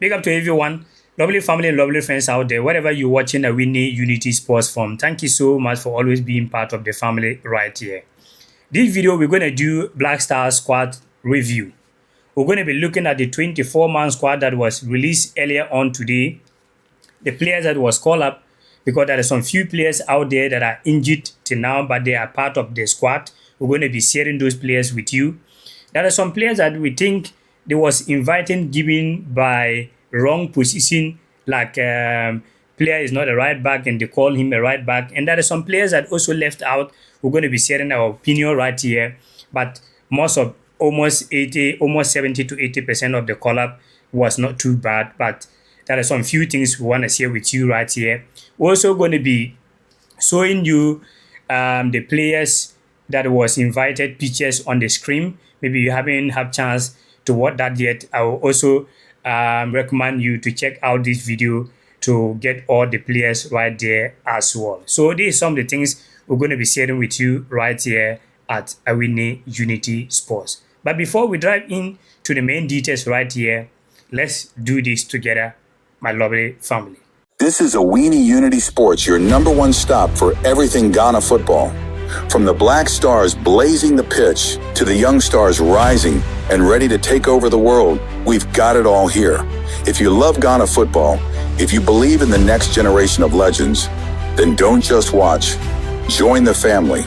Big up to everyone, lovely family and lovely friends out there, wherever you're watching Awini Unity Sports from. Thank you so much for always being part of the family right here. This video, we're going to do Black Stars squad review. We're going to be looking at the 24-man squad that was released earlier on today, the players that was called up, because there are some few players out there that are injured till now, but they are part of the squad. We're going to be sharing those players with you. There are some players that we think they was invited given by wrong position, like player is not a right back and they call him a right back. And there are some players that also left out. We're going to be sharing our opinion right here. But almost 70 to 80% of the call-up was not too bad. But there are some few things we want to share with you right here. We're also going to be showing you the players that was invited pictures on the screen. Maybe you haven't had chance to watch that yet. I will also recommend you to check out this video to get all the players right there as well. So these are some of the things we're going to be sharing with you right here at Awini Unity Sports. But before we dive in to the main details right here, let's do this together, my lovely family. This is Awini Unity Sports, your #1 stop for everything Ghana football. From the Black Stars blazing the pitch to the young stars rising and ready to take over the world, we've got it all here. If you love Ghana football, if you believe in the next generation of legends, then don't just watch. Join the family.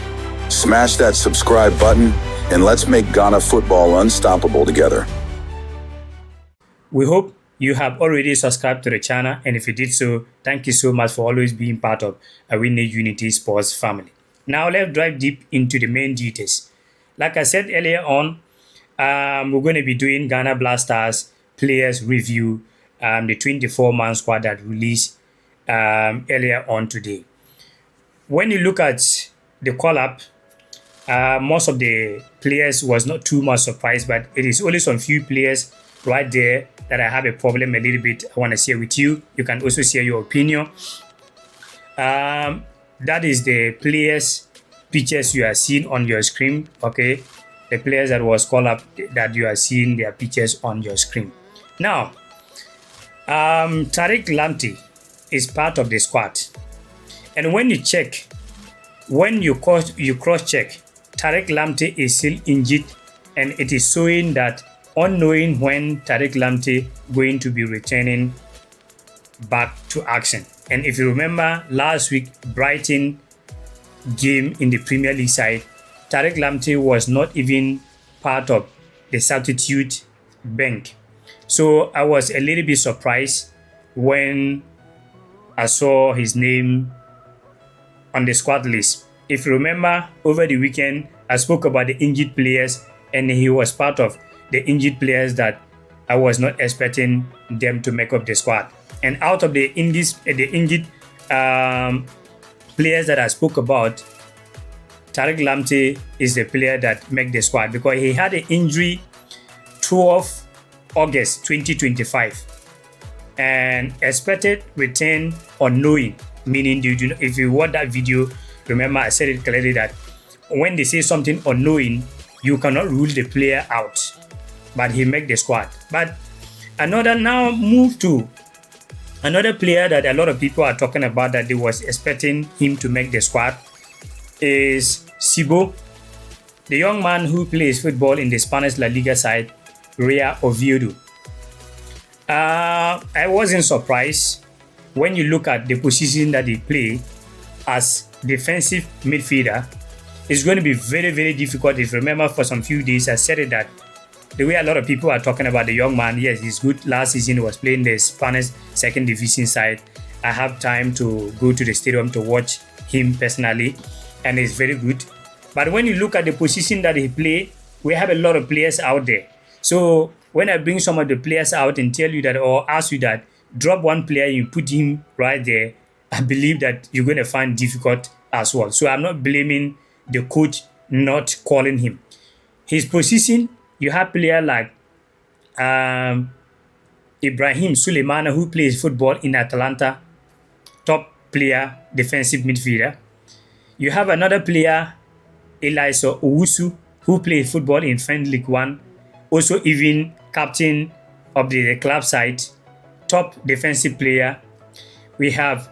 Smash that subscribe button and let's make Ghana football unstoppable together. We hope you have already subscribed to the channel, and if you did so, thank you so much for always being part of Awini Unity Sports family. Now let's dive deep into the main details. Like I said earlier on, we're going to be doing Ghana Black Stars players review, the 24-man squad that released earlier on today. When you look at the call-up, most of the players was not too much surprised, but it is only some few players right there that I have a problem a little bit I want to share with you. You can also share your opinion. That is the players pictures you are seeing on your screen. Okay, the players that was called up that you are seeing their pictures on your screen. Now Tariq Lamptey is part of the squad, and when you check, when you cross check, Tariq Lamptey is still injured, and it is showing that unknowing when Tariq Lamptey going to be returning back to action. And if you remember last week Brighton game in the Premier League side, Tariq Lamptey was not even part of the substitute bank. So I was a little bit surprised when I saw his name on the squad list. If you remember, over the weekend I spoke about the injured players, and he was part of the injured players that I was not expecting them to make up the squad. And out of the injured players that I spoke about, Tariq Lamptey is the player that made the squad because he had an injury 12 August 2025 and expected return unknowing, meaning if you watch that video, remember I said it clearly that when they say something unknowing, you cannot rule the player out. But he made the squad. But now move to another player that a lot of people are talking about that they was expecting him to make the squad is Sibo, the young man who plays football in the Spanish La Liga side, Real Oviedo. I wasn't surprised when you look at the position that he play as defensive midfielder. It's going to be very, very difficult. If you remember, for some few days I said it that the way a lot of people are talking about the young man, yes, he's good. Last season he was playing the Spanish second division side. I have time to go to the stadium to watch him personally, and he's very good. But when you look at the position that he play, we have a lot of players out there. So when I bring some of the players out and tell you that, or ask you that, drop one player, you put him right there, I believe that you're going to find difficult as well. So I'm not blaming the coach not calling him. His position, you have player like Ibrahim Suleimana, who plays football in Atalanta, top player, defensive midfielder. You have another player, Elisa Owusu, who plays football in French League One, also even captain of the club side. top defensive player. We have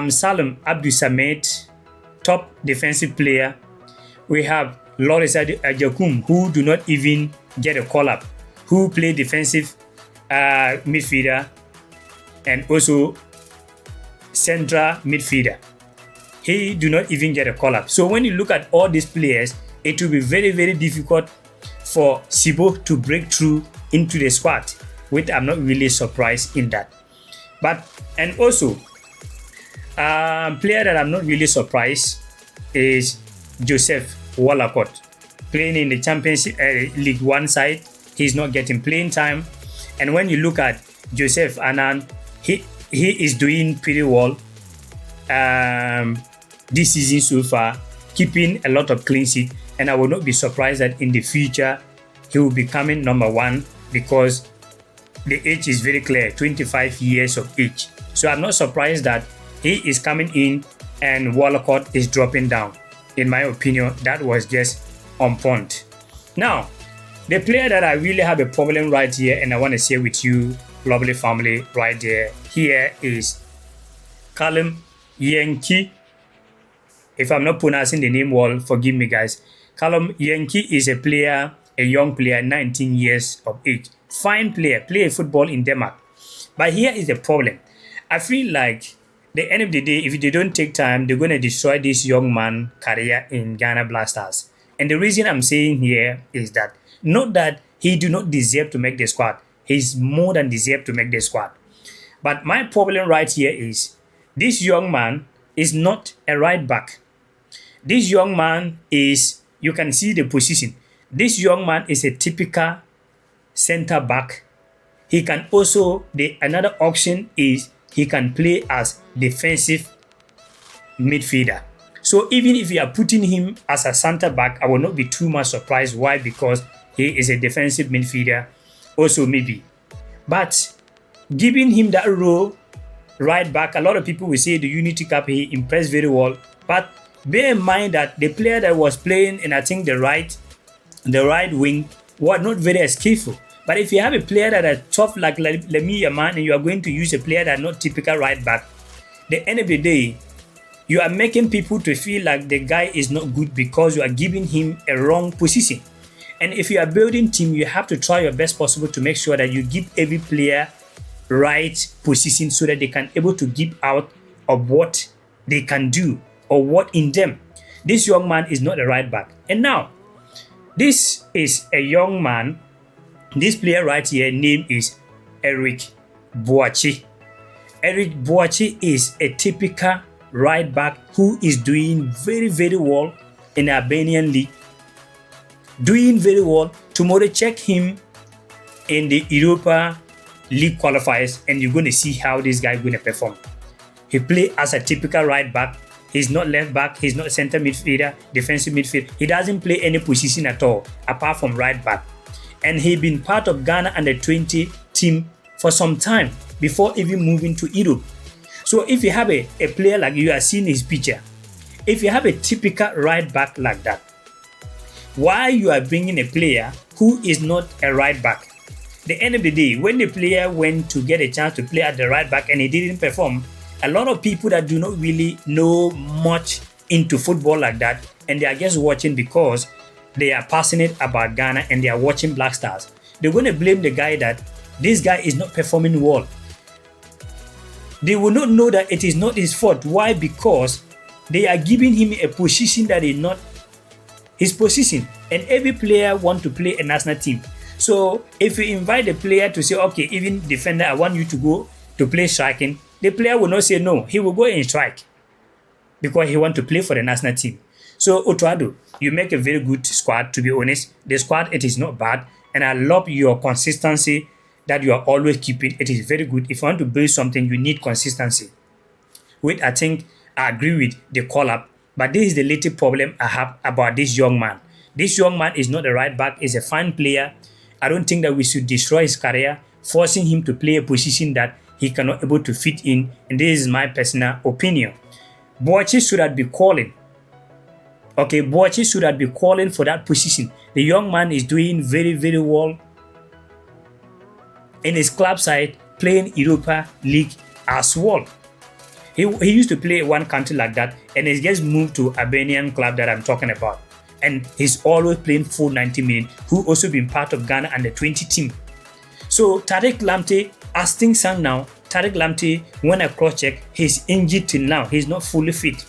Salim Abdul-Samed, top defensive player. We have Loris Ajakum, who do not even get a call-up, who play defensive midfielder and also central midfielder. He do not even get a call-up. So when you look at all these players, it will be very, very difficult for Sibo to break through into the squad, which I'm not really surprised in that. But, and also, player that I'm not really surprised is Joseph Wallacott, playing in the Championship League One side. He's not getting playing time. And when you look at Joseph Annan, he is doing pretty well this season so far, keeping a lot of clean sheet. And I will not be surprised that in the future he will be coming number one, because the age is very clear, 25 years of age. So I'm not surprised that he is coming in and Wallacott is dropping down. In my opinion, that was just on point. Now, the player that I really have a problem right here, and I want to share with you, lovely family, right there, here is Callum Yankee. If I'm not pronouncing the name well, forgive me, guys. Callum Yankee is a player, a young player, 19 years of age. Fine player, play football in Denmark. But here is the problem. I feel like the end of the day, if they don't take time, they're going to destroy this young man's career in Ghana Black Stars. And the reason I'm saying here is that, not that he do not deserve to make the squad. He's more than deserved to make the squad. But my problem right here is, this young man is not a right back. This young man is, you can see the position. This young man is a typical center back. He can also, another option is he can play as defensive midfielder. So even if you are putting him as a center back, I will not be too much surprised. Why? Because he is a defensive midfielder also maybe. But giving him that role, right back, a lot of people will say the Unity Cup, he impressed very well. But bear in mind that the player that was playing in, I think, the right wing was not very skillful. But if you have a player that is tough like Lamine Yamal, and you are going to use a player that is not typical right back, the end of the day, you are making people to feel like the guy is not good because you are giving him a wrong position. And if you are building team, you have to try your best possible to make sure that you give every player right position so that they can able to give out of what they can do or what in them. This young man is not a right back. And now, this is a young man. This player right here, name is Eric Boachi. Eric Boachi is a typical right back who is doing very, very well in the Albanian league. Doing very well. Tomorrow, check him in the Europa League qualifiers and you're going to see how this guy is going to perform. He plays as a typical right back. He's not left back. He's not center midfielder, defensive midfield. He doesn't play any position at all apart from right back. And he's been part of Ghana under-20 team for some time before even moving to Europe. So if you have a player like you are seeing his picture, if you have a typical right back like that, why you are bringing a player who is not a right back? The end of the day, when the player went to get a chance to play at the right back and he didn't perform, a lot of people that do not really know much into football like that, and they are just watching because they are passionate about Ghana and they are watching Black Stars, they're going to blame the guy that this guy is not performing well. They will not know that it is not his fault. Why? Because they are giving him a position that is not his position. And every player wants to play a national team. So if you invite the player to say, okay, even defender, I want you to go to play striking, the player will not say no. He will go and strike because he wants to play for the national team. So Otuado, you make a very good squad, to be honest. The squad, it is not bad. And I love your consistency that you are always keeping. It is very good. If you want to build something, you need consistency. Which I think I agree with the call-up. But this is the little problem I have about this young man. This young man is not a right back. He's a fine player. I don't think that we should destroy his career, forcing him to play a position that he cannot able to fit in. And this is my personal opinion. Boachi should have been calling. Okay, Boachi should have been calling for that position. The young man is doing very, very well in his club side, playing Europa League as well. He used to play one country like that, and he just moved to Albanian club that I'm talking about. And he's always playing full 90 minutes, who also been part of Ghana under 20 team. So Tariq Lamptey, as things stand now, Tariq Lamptey, when I cross-check, he's injured till now. He's not fully fit.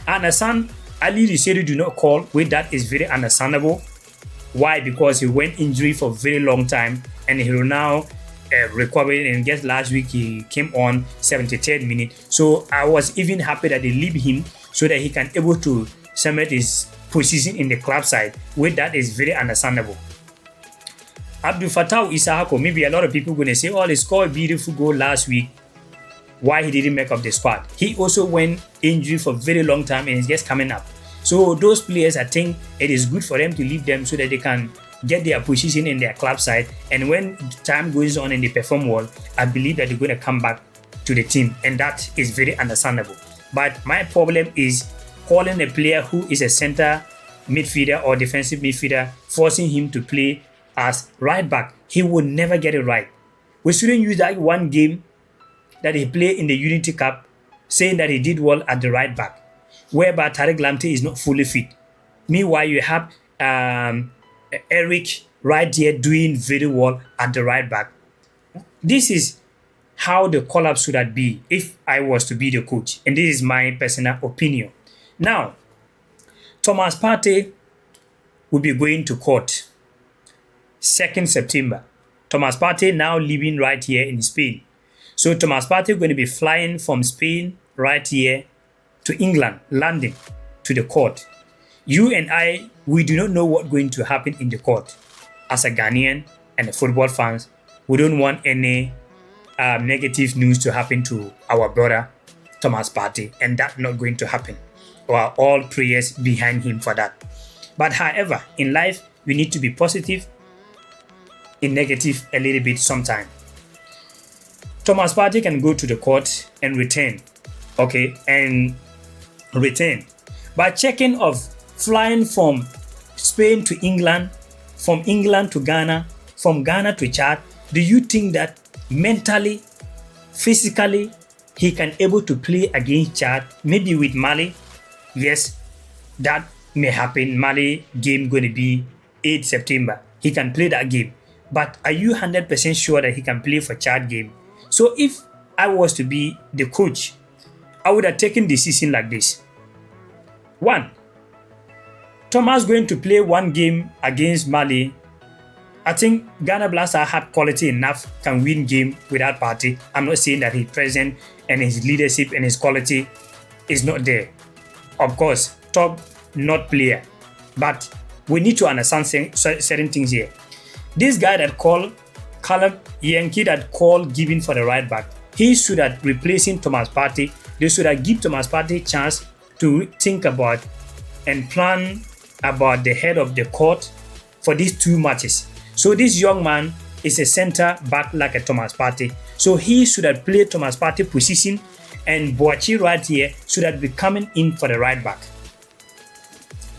And Hassan Ali Risedu do not call, which that is very understandable. Why? Because he went injury for a very long time, and he will now recovered, and just last week he came on 73rd minute. So I was even happy that they leave him so that he can able to cement his position in the club side, which that is very understandable. Abdul Fattah Isahako, maybe a lot of people going to say, oh, he scored a beautiful goal last week. Why he didn't make up the squad? He also went injury for a very long time and is just coming up. So those players, I think it is good for them to leave them so that they can get their position in their club side. And when time goes on and they perform well, I believe that they're going to come back to the team. And that is very understandable. But my problem is calling a player who is a center midfielder or defensive midfielder, forcing him to play as right back. He will never get it right. We shouldn't use that one game that he played in the Unity Cup, saying that he did well at the right back, whereby Tariq Lamptey is not fully fit. Meanwhile, you have Eric right there doing very well at the right back. This is how the call-up should have been if I was to be the coach. And this is my personal opinion. Now, Thomas Partey will be going to court 2nd September. Thomas Partey now living right here in Spain. So Thomas Partey going to be flying from Spain right here to England, London, to the court. You and I, we do not know what's going to happen in the court. As a Ghanaian and a football fans, we don't want any negative news to happen to our brother Thomas Partey, and that's not going to happen. We are all prayers behind him for that. But however, in life, we need to be positive, in negative a little bit sometime. Thomas Partey can go to the court and return, okay, and return. But checking of flying from Spain to England, from England to Ghana, from Ghana to Chad, do you think that mentally, physically, he can able to play against Chad, maybe with Mali? Yes, that may happen. Mali game going to be 8 September. He can play that game. But are you 100% sure that he can play for Chad game? So if I was to be the coach, I would have taken decision like this. 1. Thomas going to play one game against Mali. I think Ghana Blaster have quality enough, can win game without Partey. I'm not saying that his presence and his leadership and his quality is not there. Of course, top not player. But we need to understand certain things here. This guy that called Callup, Yankee that called giving for the right back, he should have replacing Thomas Partey. They should have give Thomas Partey a chance to think about and plan about the head of the court for these 2 matches. So this young man is a center back like a Thomas Partey. So he should have played Thomas Partey position, and Boachi right here should have been coming in for the right back.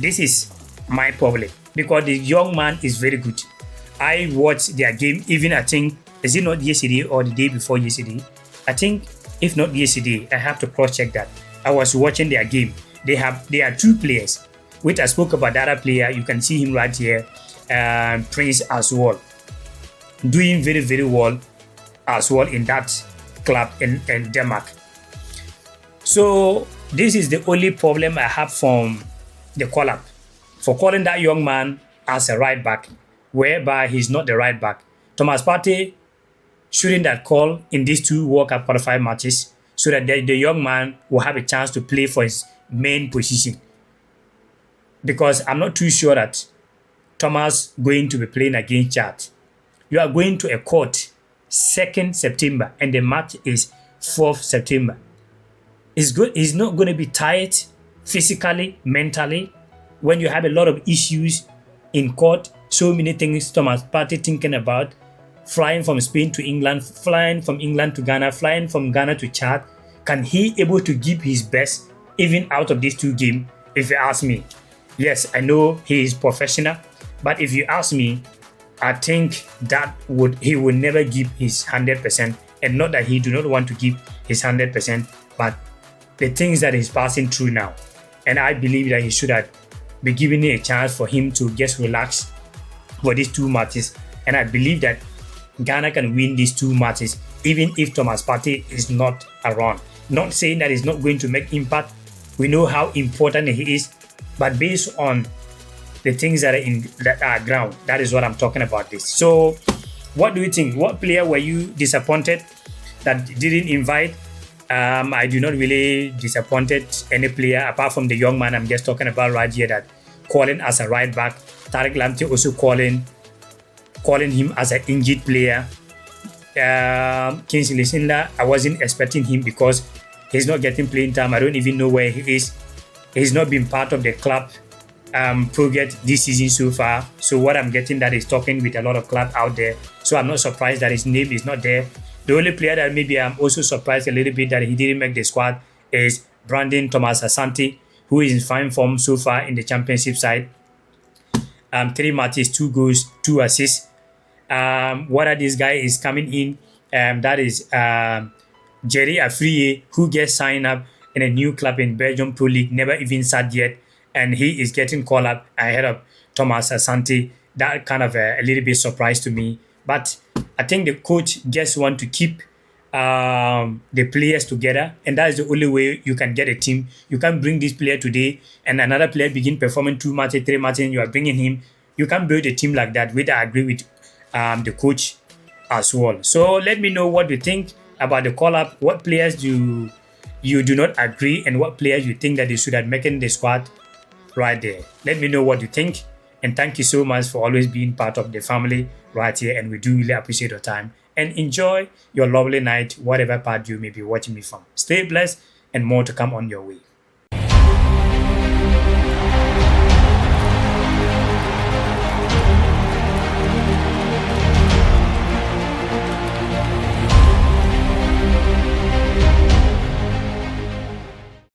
This is my problem because the young man is very good. I watched their game, even I think, is it not yesterday or the day before yesterday? I think, if not yesterday, I have to cross-check that. I was watching their game. They are 2 players. Which I spoke about the other player, you can see him right here, Prince as well. Doing very, very well as well in that club in Denmark. So this is the only problem I have from the call-up. For calling that young man as a right back, whereby he's not the right back. Thomas Partey shouldn't that call in these 2 World Cup qualified matches so that the young man will have a chance to play for his main position. Because I'm not too sure that Thomas going to be playing against Chad. You are going to a court 2nd September and the match is 4th September. He's not going to be tired physically, mentally, when you have a lot of issues in court. So many things Thomas Partey thinking about, flying from Spain to England, flying from England to Ghana, flying from Ghana to Chad. Can he able to give his best even out of these 2 games? If you ask me, yes, I know he is professional, but if you ask me, I think that he would never give his 100% and not that he do not want to give his 100%, but the things that he's passing through now. And I believe that he should have been given a chance for him to just relax for these 2 matches. And I believe that Ghana can win these 2 matches, even if Thomas Partey is not around. Not saying that he's not going to make impact. We know how important he is, but based on the things that are ground, that is what I'm talking about this. So, what do you think? What player were you disappointed that didn't invite? I do not really disappointed any player apart from the young man I'm just talking about right here that calling as a right back. Tariq Lamptey also calling him as an injured player. Kingsley Sinda, I wasn't expecting him because he's not getting playing time. I don't even know where he is. He's not been part of the club project this season so far. So what I'm getting that is talking with a lot of clubs out there. So I'm not surprised that his name is not there. The only player that maybe I'm also surprised a little bit that he didn't make the squad is Brandon Thomas Asante, who is in fine form so far in the championship side. 3 matches, 2 goals, 2 assists. What are these guys is coming in? That is Jerry Afriye, who gets signed up in a new club in Belgium Pro League, never even sat yet, and he is getting called up ahead of Thomas Asante. That kind of a little bit surprise to me, but I think the coach just want to keep the players together, and that is the only way you can get a team. You can't bring this player today and another player begin performing 2 matches, 3 matches, and you are bringing him. You can't build a team like that. Which I agree with the coach as well. So let me know what you think about the call-up. What players do you do not agree, and what players you think that they should have making the squad right there. Let me know what you think, and thank you so much for always being part of the family right here, and we do really appreciate your time, and enjoy your lovely night, whatever part you may be watching me from. Stay blessed, and more to come on your way.